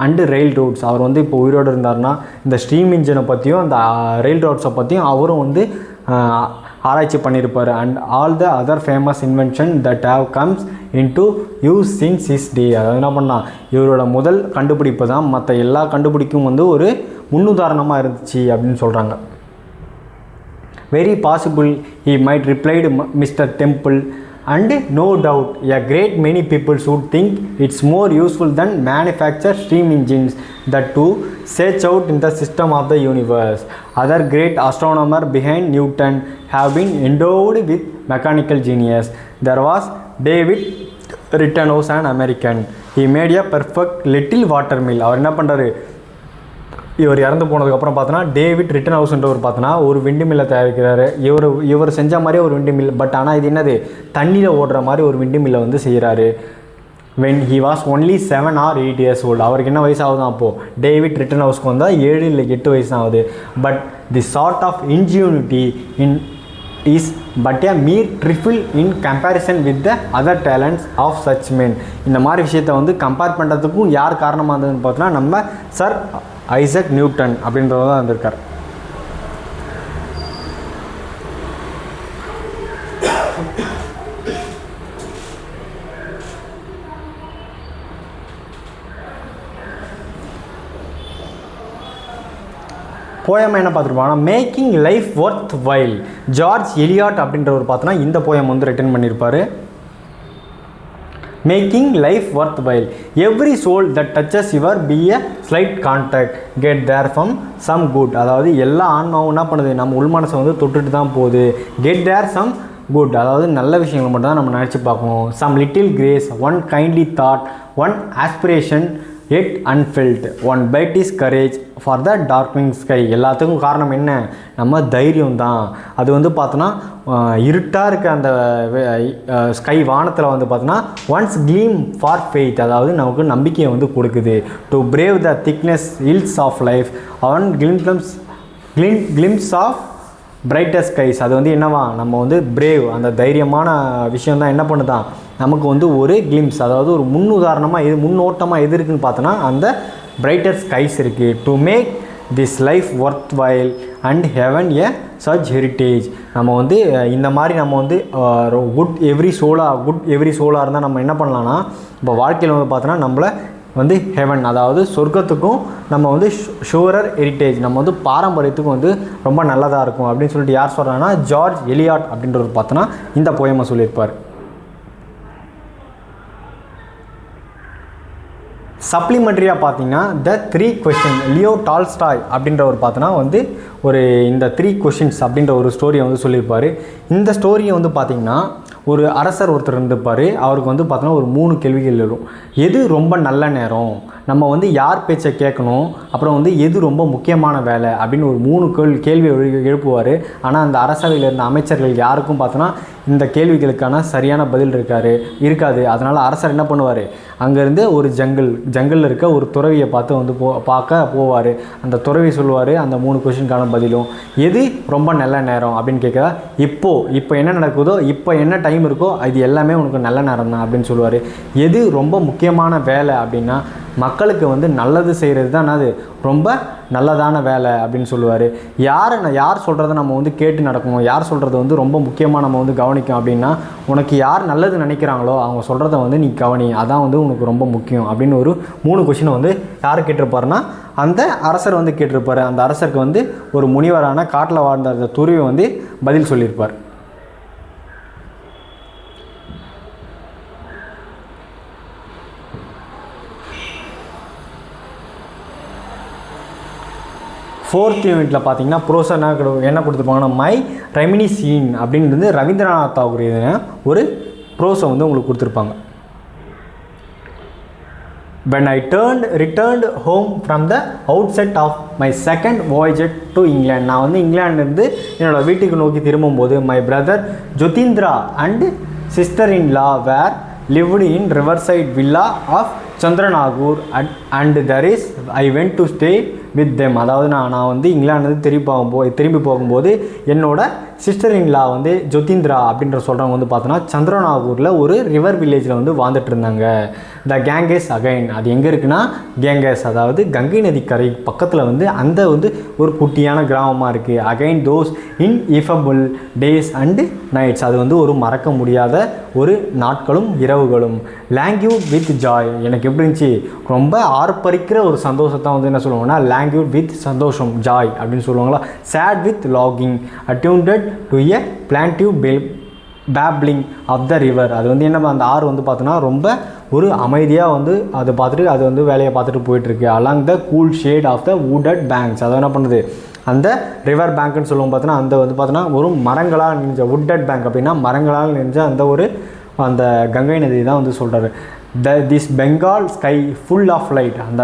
and railroads. அவர் வந்து இப்போ உயிரோடு இருந்தார்னா இந்த ஸ்ட்ரீம் இன்ஜினை பற்றியும் அந்த railroads பற்றியும் அவரும் வந்து ஆராய்ச்சி பண்ணியிருப்பார். And all the other famous invention that have comes into use since his டே. அதாவது என்ன பண்ணால் இவரோட முதல் கண்டுபிடிப்பு தான் மற்ற எல்லா கண்டுபிடிக்கும் வந்து ஒரு முன்னுதாரணமாக இருந்துச்சு அப்படின்னு சொல்கிறாங்க. Very possible, he might replied Mr. Temple, and no doubt a great many people should think it's more useful than manufacture steam engines that to search out in the system of the universe. Other great astronomer behind Newton have been endowed with mechanical genius. There was David Rittenhouse, an American. He made a perfect little water mill. அவர் என்ன பண்ணுறாரு, இவர் இறந்து போனதுக்கப்புறம் பார்த்தோன்னா டேவிட் ரிட்டன்ஹவுஸ்ன்றவர் பார்த்தோன்னா ஒரு விண்டு மில்லை தயாரிக்கிறாரு. இவர் செஞ்ச மாதிரியே ஒரு விண்டு மில், பட் ஆனால் இது என்னது தண்ணியில் ஓடுற மாதிரி ஒரு விண்டு மில்லை வந்து செய்கிறாரு. when he was only 7 or 8 years old. அவருக்கு என்ன வயசு ஆகுதான் அப்போது, டேவிட் ரிட்டன்ஹவுஸ்க்கு வந்தால் 7 இல்லை 8 வயசு தான் ஆகுது. But the sort of ingenuity in is but a mere trifle in comparison with the other talents of such men. இந்த மாதிரி விஷயத்தை வந்து கம்பேர் பண்ணுறதுக்கும் யார் காரணமாக இருந்ததுன்னு பார்த்தோன்னா நம்ம சர் ஐசக் நியூட்டன் அப்படின்றவர் தான் வந்திருக்கார். போயம் என்ன பார்த்துருப்பாங்கன்னா making life worth while. George Eliot அப்படின்றவர் பார்த்தோன்னா இந்த போயம் வந்து ரிட்டன் பண்ணியிருப்பார். Making life worth while. Every soul that touches your be a slight contact get there from some good. அதாவது எல்லா ஆன்மாவும் என்ன பண்ணுது, நம்ம உள் மனசை வந்து தொட்டுட்டு தான் போகுது. கெட் தேர் சம் குட், அதாவது நல்ல விஷயங்கள் மட்டும் தான் நம்ம நினச்சி பார்க்கணும். Some little grace, one kindly thought, one aspiration yet unfelt, one bit is courage for the darkening sky. எல்லாத்துக்கும் காரணம் என்ன, நம்ம தைரியம் தான். அது வந்து பார்த்தோன்னா இருட்டாக இருக்க அந்த ஸ்கை வானத்தில் வந்து பார்த்தோன்னா ஒன்ஸ் க்ளீம் ஃபார் ஃபெய்த், அதாவது நமக்கு நம்பிக்கையை வந்து கொடுக்குது. To brave the thickness hills of life, one glimpse of brighter skies. அது வந்து என்னவா, நம்ம வந்து பிரேவ் அந்த தைரியமான விஷயம் தான் என்ன பண்ணுதான் நமக்கு வந்து ஒரு கிளிம்ஸ், அதாவது ஒரு முன்னுதாரணமாக முன்னோட்டமாக எது இருக்குதுன்னு பார்த்தோன்னா அந்த பிரைட்டர் ஸ்கைஸ் இருக்குது. To make this life worth while and heaven a such heritage. நம்ம வந்து இந்த மாதிரி நம்ம வந்து குட் எவ்ரி சோலாக இருந்தால் நம்ம என்ன பண்ணலான்னா இப்போ வாழ்க்கையில் வந்து பார்த்தோன்னா நம்மளை வந்து ஹெவன், அதாவது சொர்க்கத்துக்கும் நம்ம வந்து ஷூரர் ஹெரிட்டேஜ், நம்ம வந்து பாரம்பரியத்துக்கும் வந்து ரொம்ப நல்லதாக இருக்கும் அப்படின்னு சொல்லிட்டு யார் சொல்கிறாங்கன்னா ஜார்ஜ் எலியாட் அப்படின்றவர் பார்த்தோன்னா இந்த போயமை சொல்லியிருப்பார். சப்ளிமெண்ட்ரியாக பார்த்தீங்கன்னா த 3 கொஷின், லியோ டால்ஸ்டாய் அப்படின்றவர் பார்த்தோன்னா வந்து ஒரு இந்த 3 கொஷின்ஸ் அப்படின்ற ஒரு ஸ்டோரியை வந்து சொல்லியிருப்பார். இந்த ஸ்டோரியை வந்து பார்த்திங்கன்னா ஒரு அரசர் ஒருத்தர் இருந்திருப்பார். அவருக்கு வந்து பார்த்தோன்னா ஒரு 3 கேள்விகள் வரும். எது ரொம்ப நல்ல நேரம், நம்ம வந்து யார் பேச்சை கேட்கணும், அப்புறம் வந்து எது ரொம்ப முக்கியமான வேலை அப்படின்னு ஒரு 3 கேள்வி எழுப்புவார். ஆனால் அந்த அரசவையில் இருந்த அமைச்சர்கள் யாருக்கும் பார்த்தோன்னா இந்த கேள்விகளுக்கான சரியான பதில் இருக்காது. அதனால் அரசர் என்ன பண்ணுவார், அங்கேருந்து ஒரு ஜங்கிளில் இருக்க ஒரு துறவியை பார்த்து வந்து பார்க்க போவார். அந்த துறவி சொல்லுவார் அந்த 3 கொஷினுக்கான பதிலும். எது ரொம்ப நல்ல நேரம் அப்படின்னு கேட்குறா, இப்போ என்ன நடக்குதோ, இப்போ என்ன டைம் இருக்கோ அது எல்லாமே உனக்கு நல்ல நேரம் தான் அப்படின்னு சொல்லுவார். எது ரொம்ப முக்கியமான வேலை அப்படின்னா மக்களுக்கு வந்து நல்லது செய்கிறது தான் அது ரொம்ப நல்லதான வேலை அப்படின்னு சொல்லுவார். யார் சொல்கிறத நம்ம வந்து கேட்டு நடக்கணும், யார் சொல்கிறது வந்து ரொம்ப முக்கியமாக நம்ம வந்து கவனிக்கும் அப்படின்னா, உனக்கு யார் நல்லது நினைக்கிறாங்களோ அவங்க சொல்கிறத வந்து நீ கவனி, அதான் வந்து உனக்கு ரொம்ப முக்கியம் அப்படின்னு ஒரு 3 கொஷினை வந்து யார் கேட்டிருப்பாருன்னா அந்த அரசர் வந்து கேட்டிருப்பார். அந்த அரசருக்கு வந்து ஒரு முனிவரான காட்டில் வாழ்ந்த அந்த துருவி வந்து பதில் சொல்லியிருப்பார். ஃபோர்த் யூனிட்டில் பார்த்தீங்கன்னா ப்ரோஸா என்ன கொடுத்துருப்பாங்கன்னா மை ரெமினிசீன் அப்படின்னு வந்து ரவீந்திரநாத் தாகூர் ஒரு ப்ரோஸை வந்து உங்களுக்கு கொடுத்துருப்பாங்க. When I returned home from the outset of my second voyage to England, நான் வந்து இங்கிலாந்துலேருந்து என்னோட வீட்டுக்கு நோக்கி திரும்பும்போது my brother Jyotindra and sister-in-law were lived in riverside villa of Chandranagur and there is I went to stay with them. அதாவது நான் வந்து இங்கிலாந்துலேருந்து திரும்பி போகும்போது என்னோட சிஸ்டர்-இன்-லா வந்து ஜோதிந்திரா அப்படின்ற சொல்கிறவங்க வந்து பார்த்தோன்னா சந்திரநாகூரில் ஒரு ரிவர் வில்லேஜில் வந்து வாழ்ந்துட்டு இருந்தாங்க. த கேங்கஸ் அகைன், அது எங்கே இருக்குன்னா கேங்கஸ் அதாவது கங்கை நதி கரை பக்கத்தில் வந்து அந்த வந்து ஒரு குட்டியான கிராமமாக இருக்குது. Again those ineffable days and nights, அது வந்து ஒரு மறக்க முடியாத ஒரு நாட்களும் இரவுகளும். லாங்குவேஜ் வித் ஜாய், எனக்கு எப்படி இருந்துச்சு, ரொம்ப ஆர்ப்பரிக்கிற ஒரு சந்தோஷத்தை வந்து என்ன சொல்லுவாங்கன்னா லாங்குவேஜ் வித் சந்தோஷம் ஜாய் அப்படின்னு சொல்லுவாங்களா. சேட் வித் லாகிங் attuned to a plaintive babbling of the river, அது வந்து என்ன அந்த ஆறு வந்து பார்த்தோன்னா ரொம்ப ஒரு அமைதியாக வந்து அதை பார்த்துட்டு அது வந்து வேலையை பார்த்துட்டு போயிட்டுருக்கு. Along the cool shade of the wooded banks, அதை என்ன பண்ணுது அந்த ரிவர் பேங்க்குன்னு சொல்லுவோம் பார்த்தோன்னா அந்த வந்து பார்த்தோன்னா ஒரு மரங்களால் நினைஞ்ச வுட்டட் பேங்க் அப்படின்னா மரங்களால் நினைஞ்ச அந்த கங்கை நதி தான் வந்து சொல்கிறாரு. This Bengal sky full of light, அந்த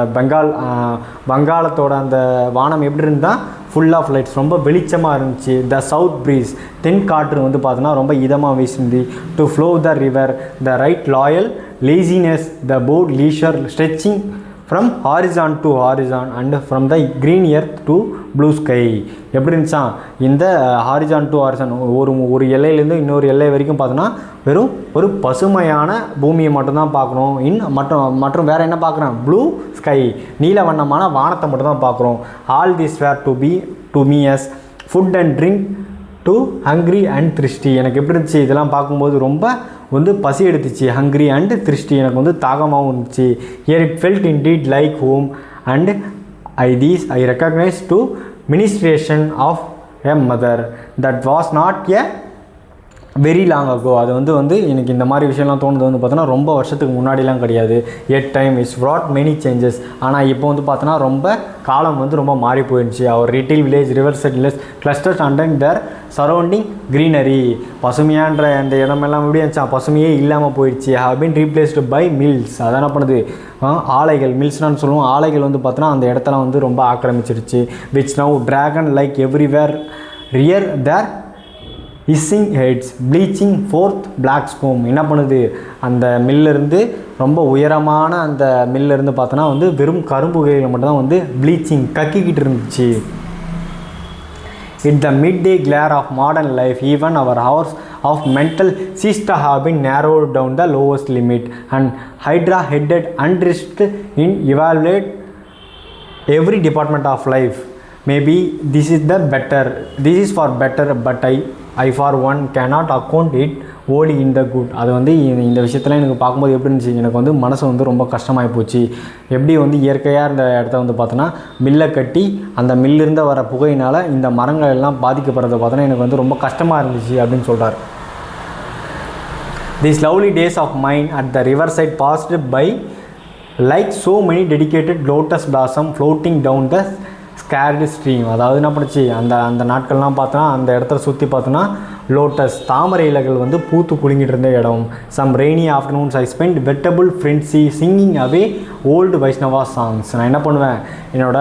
வங்காளத்தோட அந்த வானம் எப்படி இருந்தால் ஃபுல் ஆஃப் லைட்ஸ், ரொம்ப வெளிச்சமாக இருந்துச்சு. த சவுத் ப்ரீஸ், தென் காற்று வந்து பார்த்தோன்னா ரொம்ப இதமாக வீசுந்து. To flow the river, the right loyal laziness, the boat leisure stretching from horizon to horizon and from the green earth to blue sky. எப்படி இருந்துச்சா இந்த ஹாரிசான் டு ஹாரிசான் ஒரு எல்லையிலேருந்து இன்னொரு எல்லை வரைக்கும் பார்த்தோன்னா வெறும் ஒரு பசுமையான பூமியை மட்டும்தான் பார்க்கணும். மற்றும் வேறு என்ன பார்க்குறேன், ப்ளூ ஸ்கை, நீல வண்ணமான வானத்தை மட்டும்தான் பார்க்குறோம். All this were to me as food and drink to hungry and thirsty, எனக்கு எப்படி இருந்துச்சு இதெல்லாம் பார்க்கும்போது ரொம்ப வந்து பசி எடுத்துச்சு. ஹங்க்ரி அண்ட் த்ரிஸ்டி, எனக்கு வந்து தாகமாகவும் இருந்துச்சு. Here it felt indeed like home and I recognize to ministration of a mother that was not a very long ago, அது வந்து எனக்கு இந்த மாதிரி விஷயம்லாம் தோணுது வந்து பார்த்தோன்னா ரொம்ப வருஷத்துக்கு முன்னாடிலாம் கிடையாது. Yet time is brought many changes, ஆனால் இப்போ வந்து பார்த்தோன்னா ரொம்ப காலம் வந்து ரொம்ப மாறி போயிடுச்சு. Our retail village river side village clusters and their surrounding greenery, பசுமையான்ற அந்த இடமெல்லாம் எப்படி இருந்துச்சா பசுமையே இல்லாமல் போயிடுச்சு. Have been replaced by mills, அதான் என்ன பண்ணுது ஆலைகள், மில்ஸ்னான்னு சொல்லுவோம். ஆலைகள் வந்து பார்த்தோன்னா அந்த இடத்துல வந்து ரொம்ப ஆக்கிரமிச்சிருச்சு. Which now dragon like everywhere rear their hissing heads bleaching forth black spume, என்ன பண்ணுது அந்த மில்லிருந்து ரொம்ப உயரமான அந்த மில்லிருந்து பார்த்தோன்னா வந்து வெறும் கரும்புகையில் மட்டும்தான் வந்து ப்ளீச்சிங் கக்கிக்கிட்டு இருந்துச்சு. It the midday glare of modern life even our hours of mental siesta have been narrowed down the lowest limit and hydra headed and risked in evaluate every department of life. Maybe this is for better but I for one cannot account it wholly in the good. அது வந்து இந்த விஷயத்தில் எனக்கு பார்க்கும்போது எப்படி இருந்துச்சு, எனக்கு வந்து மனசு வந்து ரொம்ப கஷ்டமாகி போச்சு. எப்படி வந்து இயற்கையாக இருந்த இடத்த வந்து பார்த்தோன்னா மில்லை கட்டி அந்த மில்லிருந்து வர புகையினால் இந்த மரங்கள் எல்லாம் பாதிக்கப்படுறத பார்த்தோன்னா எனக்கு வந்து ரொம்ப கஷ்டமாக இருந்துச்சு அப்படின்னு சொல்கிறார். These lovely days of mine at the riverside passed by like so many dedicated lotus blossom floating down the scared stream. அதாவது என்ன பண்ணுச்சு அந்த நாட்கள்லாம் பார்த்தோன்னா அந்த இடத்துல சுற்றி பார்த்தோன்னா லோட்டஸ் தாமரை இலைகள் வந்து பூத்து குலுங்கிட்டு இருந்த இடம். Some rainy afternoons I spend வெட்டபிள் friends singing away old Vaishnava songs. நான் என்ன பண்ணுவேன், என்னோட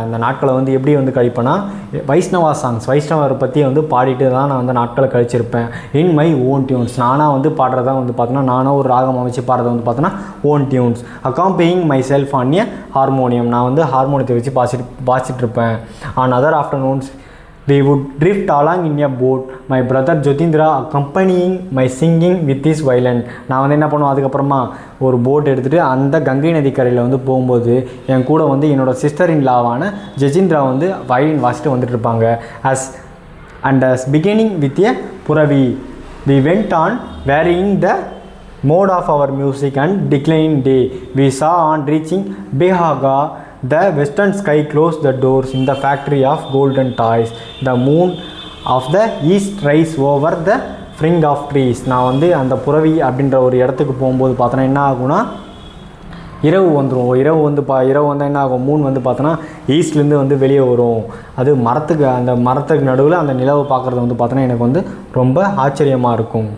அந்த நாட்களை வந்து எப்படி வந்து கழிப்பேன்னா வைஷ்ணவா சாங்ஸ் வைஷ்ணவர் பற்றி வந்து பாடிட்டு தான் நான் வந்து நாட்களை கழிச்சிருப்பேன். இன் மை ஓன் டியூன்ஸ் நானாக வந்து பாடுறதா வந்து பார்த்தோன்னா நானும் ஒரு ராகம் அமைச்சு பாடுறத வந்து பார்த்தோன்னா own tunes. Accompanying myself on a harmonium நான் வந்து ஹார்மோனியத்தை வச்சு பாசிட்டு இருப்பேன். On other afternoons we would drift along in a boat, my brother Jyotindra accompanying my singing with his violin. நான் வந்து என்ன பண்ணுவேன், அதுக்கப்புறமா ஒரு போட் எடுத்துகிட்டு அந்த கங்கை நதி கரையில் வந்து போகும்போது என் கூட வந்து என்னோடய சிஸ்டர் இன் லாவான ஜெஜிந்திரா வந்து வயலின் வாசிட்டு வந்துட்டு இருப்பாங்க. as beginning with a puravi we went on varying the mode of our music and declining day. We saw on reaching Behaga the western sky closed the doors in the factory of golden toys. The moon of the east rise over the fring of trees. நான் வந்து அந்த புறவி அப்படின்ற ஒரு இடத்துக்கு போகும்போது பார்த்தோன்னா என்ன ஆகும்னா இரவு வந்துடும். இரவு வந்தால் என்ன ஆகும், மூன் வந்து பார்த்தோன்னா ஈஸ்ட்லேருந்து வந்து வெளியே வரும். அது அந்த மரத்துக்கு நடுவில் அந்த நிலவை பார்க்குறது வந்து பார்த்தோன்னா எனக்கு வந்து ரொம்ப ஆச்சரியமாக இருக்கும்.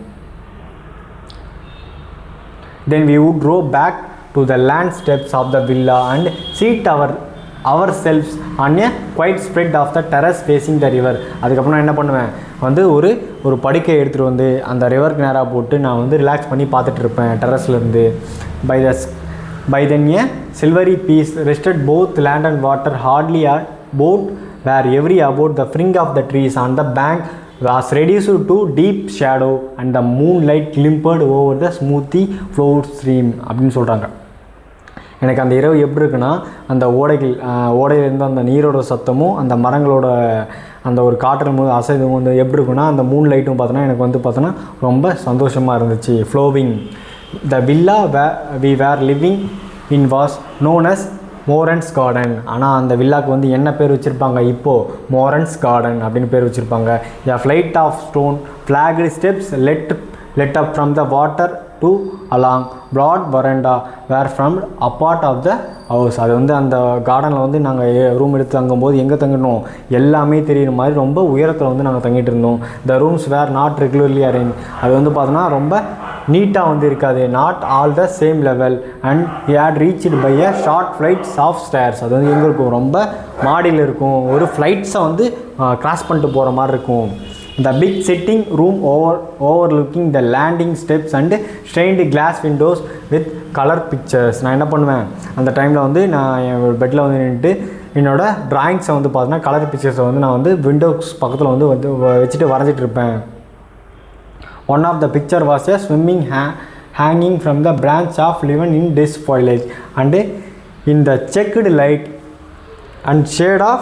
Then we would row back to the land steps of the villa and seat ourselves on a quiet spread of the terrace facing the river. அதுக்கப்புறம் நான் என்ன பண்ணுவேன், வந்து ஒரு படுக்கை எடுத்துகிட்டு வந்து அந்த ரிவருக்கு நேராக போட்டு நான் வந்து ரிலாக்ஸ் பண்ணி பார்த்துட்டு இருப்பேன் டெரஸ்லேருந்து. By then a silvery peace rested both land and water. Hardly a boat were every about the fring of the trees on the bank was reduced to deep shadow and the moonlight glimmered over the smoothly flowed stream அப்படின்னு சொல்கிறாங்க. எனக்கு அந்த இரவு எப்படி இருக்குன்னா, அந்த ஓடையிலேருந்து அந்த நீரோட சத்தமும் அந்த மரங்களோட அந்த ஒரு காற்றின் போது அசைதும் வந்து எப்படி இருக்குன்னா அந்த மூன் லைட்டும் பார்த்தோன்னா எனக்கு வந்து பார்த்தோன்னா ரொம்ப சந்தோஷமாக இருந்துச்சு. Flowing the villa we were living in was known as Moran's garden. ஆனால் அந்த வில்லாவுக்கு வந்து என்ன பேர் வச்சுருப்பாங்க, இப்போது மோரன்ஸ் கார்டன் அப்படின்னு பேர் வச்சுருப்பாங்க. A flight of stone flagged steps let up from the water to along broad veranda were from a part of the house. அது வந்து அந்த கார்டனில் வந்து நாங்கள் ரூம் எடுத்து தங்கும்போது எங்கே தங்கினோம், எல்லாமே தெரியுற மாதிரி ரொம்ப உயரத்தில் வந்து நாங்கள் தங்கிட்டு இருந்தோம். த rooms where not regularly arrange. அது வந்து பார்த்தோன்னா ரொம்ப நீட்டாக வந்து இருக்காது. Not all the same level and he had reached by a short flights of stairs. அது வந்து எங்கே இருக்கும், ரொம்ப மாடியில் இருக்கும். ஒரு ஃப்ளைட்ஸை வந்து கிராஸ் பண்ணிட்டு போகிற மாதிரி இருக்கும். The big sitting room overlooking the landing steps and stained glass windows with color pictures. நான் என்ன பண்ணுவேன், அந்த டைமில் வந்து நான் என் பெட்டில் வந்து நின்றுட்டு என்னோடய ட்ராயிங்ஸை வந்து பார்த்தீங்கன்னா கலர் பிக்சர்ஸை வந்து நான் வந்து விண்டோஸ் பக்கத்தில் வந்து வச்சுட்டு வரைஞ்சிட்டு இருப்பேன். One of the picture was a swimming hanging from the branch of lemon in this foliage and in the checked light and shade of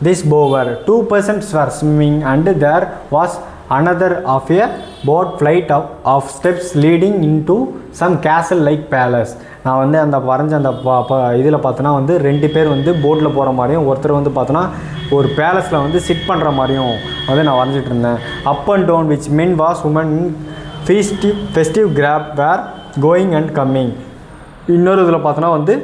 this bower 2 persons were swimming and there was another of a boat flight of steps leading into some castle like palace. நான் வந்து அந்த வரைஞ்ச அந்த இதில் பார்த்தோன்னா வந்து 2 பேர் வந்து போட்டில் போகிற மாதிரியும் ஒருத்தர் வந்து பார்த்தோன்னா ஒரு பேலஸில் வந்து சிட் பண்ணுற மாதிரியும் வந்து நான் வரைஞ்சிட்டு இருந்தேன். Up and down which men was women festive garb were going and coming. இன்னொரு இதில் பார்த்தோன்னா வந்து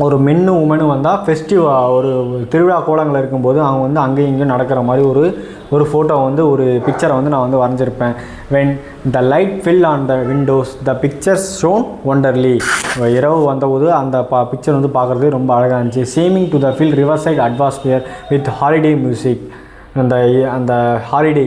ஒரு மென்னும் உமனும் வந்தால் ஃபெஸ்டிவ் ஒரு திருவிழா கோலங்கள் இருக்கும்போது அவங்க வந்து அங்கேயும் இங்கேயும் நடக்கிற மாதிரி ஒரு ஃபோட்டோ வந்து ஒரு பிக்சரை வந்து நான் வந்து வரைஞ்சிருப்பேன். When the light fill on the windows the pictures shone wonderly. இரவு வந்தபோது அந்த பிக்சர் வந்து பார்க்குறது ரொம்ப அழகாக இருந்துச்சு. Seeming to the fill river side atmosphere with holiday music. அந்த ஹாலிடே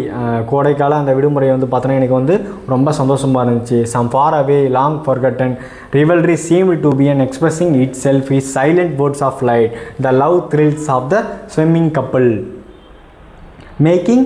கோடைக்கால அந்த விடுமுறை வந்து பார்த்தோன்னா எனக்கு வந்து ரொம்ப சந்தோஷமாக இருந்துச்சு. Some far away long forgotten rivalry seemed to be an expressing itself in silent words of light, the love thrills of the swimming couple making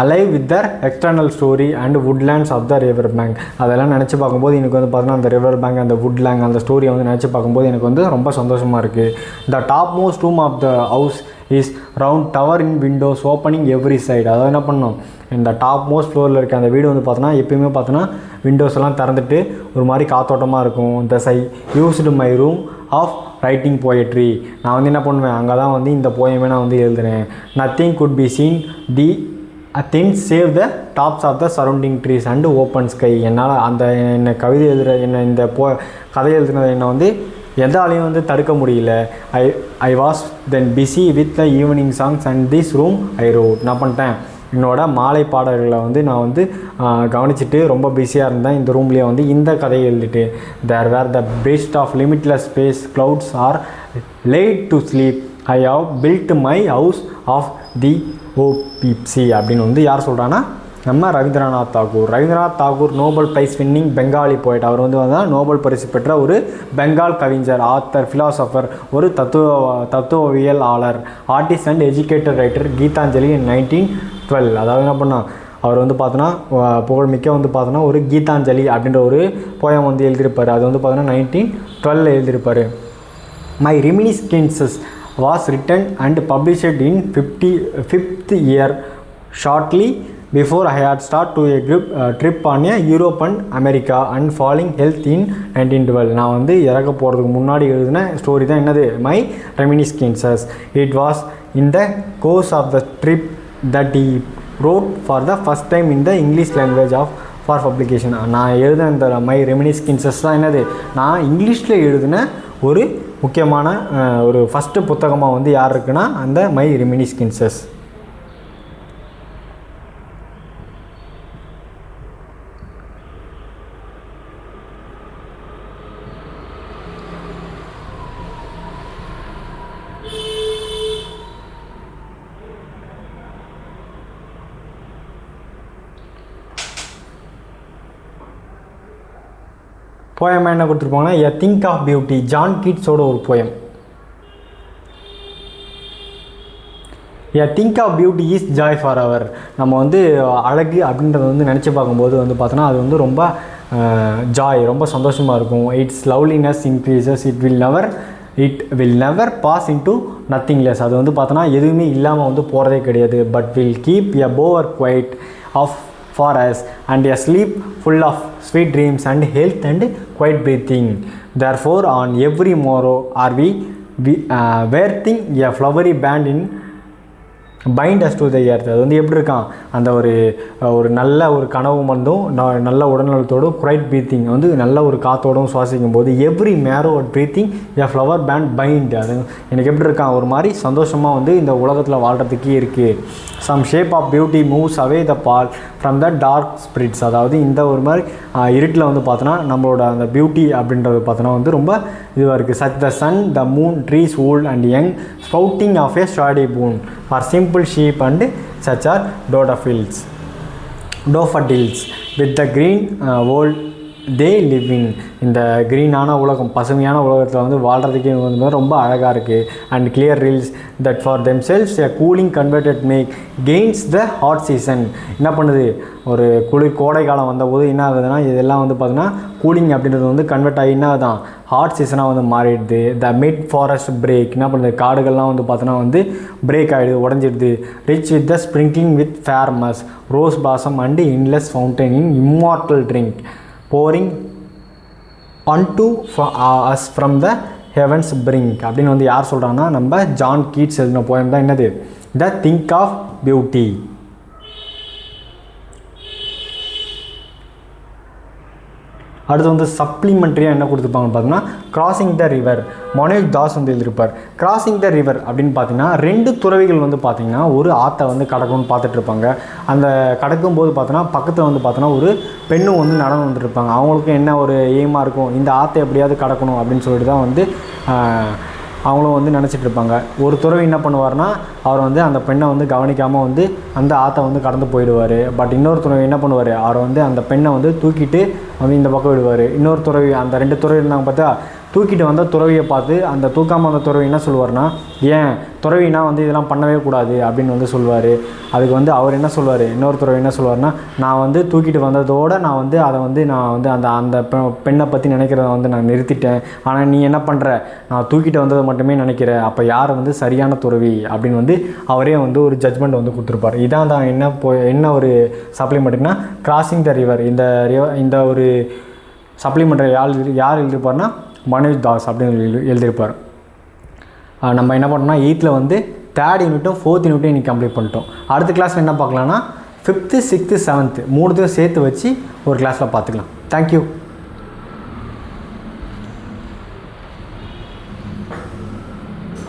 alive with their external story and woodlands of the river bank. அதெல்லாம் நினச்சி பார்க்கும்போது எனக்கு வந்து பார்த்தோன்னா அந்த ரிவர் பேங்க் அந்த woodland அந்த ஸ்டோரியை வந்து நினச்சி பார்க்கும்போது எனக்கு வந்து ரொம்ப சந்தோஷமாக இருக்குது. The topmost room of the house is round tower in windows opening every side. அதாவது என்ன பண்ணோம், இந்த டாப் மோஸ்ட் ஃப்ளோரில் இருக்க அந்த வீடு வந்து பார்த்தோன்னா எப்பயுமே பார்த்தோன்னா விண்டோஸ் எல்லாம் திறந்துட்டு ஒரு மாதிரி காத்தோட்டமாக இருக்கும். Thus I used my room of writing poetry. நான் வந்து என்ன பண்ணுவேன், அங்கே தான் வந்து இந்த போயமே நான் வந்து எழுதுனேன். Nothing could be seen the things save the tops of the surrounding trees and open sky. என்னால் அந்த என்னை கவிதை எழுதுகிற இந்த கதை எழுதுனதை என்னை வந்து எதாலையும் வந்து தடுக்க முடியல. I was then busy with the evening songs and this room I wrote. நான் பண்ணிட்டேன், என்னோட மாலை பாடல்களை வந்து நான் வந்து கவனிச்சுட்டு ரொம்ப பிஸியாக இருந்தேன். இந்த ரூம்லேயே வந்து இந்த கதையை எழுதிட்டு there where the best of limitless space clouds are late to sleep I have built my house of the OBC அப்படின்னு வந்து யார் சொல்கிறான்னா நம்ம Rabindranath Tagore Nobel prize winning Bengali poet. அவர் வந்து நோபல் பரிசு பெற்ற ஒரு பெங்கால் கவிஞர், ஆத்தர், ஃபிலாசபர், ஒரு தத்துவவியல் ஆளர், artist and educated writer. Gitanjali 1912. அதாவது என்ன பண்ணால் அவர் வந்து பார்த்தோன்னா புகழ்மிக்க வந்து பார்த்தோன்னா ஒரு கீதாஞ்சலி அப்படின்ற ஒரு போயம் வந்து எழுதியிருப்பார். அது வந்து பார்த்தோன்னா 1912 எழுதியிருப்பார். My reminiscences was written and published in 55th year shortly before I had started to a trip on a Europe and America and falling health in 1912. நான் வந்து இறக்க போகிறதுக்கு முன்னாடி எழுதின ஸ்டோரி தான் என்னது, my reminiscences. It was in the course of the trip that he wrote for the first time in the English language for publication. நான் எழுதின இந்த மை ரெமினிஸ்கன்சஸ் தான் என்னது, நான் இங்கிலீஷில் எழுதின ஒரு முக்கியமான ஒரு ஃபஸ்ட்டு புத்தகமாக வந்து யார் இருக்குன்னா அந்த மை ரெமினிஸ்கன்சஸ். போயம் என்ன கொடுத்துருப்பாங்கன்னா a thing of beauty, John கீட்ஸோட ஒரு poem. A thing of beauty is joy forever. நம்ம வந்து அழகு அப்படின்றத வந்து நினச்சி பார்க்கும்போது வந்து பார்த்தோன்னா அது வந்து ரொம்ப ஜாய், ரொம்ப சந்தோஷமாக இருக்கும். It's loveliness increases, it will never pass into nothingness. அது வந்து பார்த்தோன்னா எதுவுமே இல்லாமல் வந்து போகிறதே கிடையாது. But will keep a bower quiet of for us and a sleep full of sweet dreams and health and quiet breathing. Therefore on every morrow are we wearing a flowery band in bind us to the earth. அது வந்து எப்படி இருக்கான், அந்த ஒரு நல்ல ஒரு கனவு வந்தும் நல்ல உடல்நலத்தோடும் குவைட் ப்ரீத்திங் வந்து நல்ல ஒரு காற்றோடும் சுவாசிக்கும் போது every morrow breathing a flower band bind. அது எனக்கு எப்படி இருக்கான், ஒரு மாதிரி சந்தோஷமாக வந்து இந்த உலகத்தில் வாழ்கிறதுக்கே இருக்குது. Some shape of beauty moves away the pall from the dark spirits. அதாவது இந்த ஒரு மாதிரி இருட்டில் வந்து பார்த்தோன்னா நம்மளோட அந்த பியூட்டி அப்படின்றது பார்த்தோன்னா வந்து ரொம்ப இதுவாக இருக்குது. Such the sun the moon trees old and young sprouting of a shady boon for simple sheep and such are daffodils with the green world they living. இந்த க்ரீனான உலகம், பசுமையான உலகத்தில் வந்து வாழ்கிறதுக்கே வந்து ரொம்ப அழகாக இருக்குது. And clear rills that for themselves a cooling converted make gainst the hot season. என்ன பண்ணுது, ஒரு கோடை காலம் வந்தபோது என்ன ஆகுதுன்னா இதெல்லாம் வந்து பார்த்தீங்கன்னா கூலிங் அப்படின்றது வந்து கன்வெர்ட் ஆகி என்ன ஆகுதான் ஹாட் சீசனாக வந்து மாறிடுது. த மிட் ஃபாரஸ்ட் பிரேக், என்ன பண்ணுது, காடுகள்லாம் வந்து பார்த்தோன்னா வந்து பிரேக் ஆகிடுது, உடஞ்சிடுது. Rich with the sprinkling with fair musk rose blossom and endless fountain in immortal drink pouring unto us from the heavens brink. அப்படின்னு வந்து யார் சொல்கிறாங்கன்னா நம்ம ஜான் கீட்ஸ் எழுதின போயம் தான் என்னது, த திங்க் ஆஃப் பியூட்டி. அடுத்து வந்து சப்ளிமெண்ட்ரியாக என்ன கொடுத்துருப்பாங்கன்னு பார்த்தீங்கன்னா crossing the river. Manoj Das வந்து எழுதியிருப்பார். கிராசிங் த ரிவர் அப்படின்னு பார்த்தீங்கன்னா 2 துறவிகள் வந்து பார்த்திங்கன்னா ஒரு ஆற்றை வந்து கடக்கணும்னு பார்த்துட்ருப்பாங்க. அந்த கடக்கும்போது பார்த்தோன்னா பக்கத்தில் வந்து பார்த்தோன்னா ஒரு பெண்ணும் வந்து நடந்து வந்துட்டுருப்பாங்க. அவங்களுக்கும் என்ன ஒரு எய்மாக இருக்கும், இந்த ஆற்றை எப்படியாவது கடக்கணும் அப்படின்னு சொல்லிட்டு தான் வந்து அவங்களும் வந்து நினச்சிட்டு இருப்பாங்க. ஒரு துறவி என்ன பண்ணுவார்னா அவர் வந்து அந்த பெண்ணை வந்து கவனிக்காமல் வந்து அந்த ஆற்றை வந்து கடந்து போயிடுவார். பட் இன்னொரு துறவி என்ன பண்ணுவார், அவர் வந்து அந்த பெண்ணை வந்து தூக்கிட்டு வந்து இந்த பக்கம் விடுவார். இன்னொரு துறவி, அந்த 2 துறவி இருந்தாங்க பார்த்தா, தூக்கிட்டு வந்த துறவியை பார்த்து அந்த தூக்காமல் வந்த துறவி என்ன சொல்லுவார்னா, ஏன் துறவினா வந்து இதெல்லாம் பண்ணவே கூடாது அப்படின்னு வந்து சொல்லுவார். அதுக்கு வந்து அவர் என்ன சொல்லுவார், இன்னொரு துறவி என்ன சொல்லுவார்னா, நான் வந்து தூக்கிட்டு வந்ததோடு நான் வந்து அதை வந்து நான் வந்து அந்த பெண்ணை பற்றி நினைக்கிறத வந்து நான் நிறுத்திட்டேன். ஆனால் நீ என்ன பண்ணுற, நான் தூக்கிட்டு வந்ததை மட்டுமே நினைக்கிற, அப்போ யார் வந்து சரியான துறவி அப்படின்னு வந்து அவரே வந்து ஒரு ஜட்ஜ்மெண்ட் வந்து கொடுத்துருப்பார். இதான் தான் என்ன ஒரு சப்ளிமெண்ட்னா கிராசிங் த ரிவர். இந்த ஒரு சப்ளிமெண்ட்டை யார் எழுதியிருப்பார்னா மனோஜ் தாஸ் அப்படின்னு எழுதியிருப்பார். நம்ம என்ன பண்ணோம்னா 8th வந்து 3rd யூனிட்டும் 4th யூனிட்டும் இன்றைக்கி கம்ப்ளீட் பண்ணிட்டோம். அடுத்த கிளாஸில் என்ன பார்க்கலான்னா 5th 6th 7th 3த்தையும் சேர்த்து வச்சு ஒரு கிளாஸில் பார்த்துக்கலாம். தேங்க்யூ.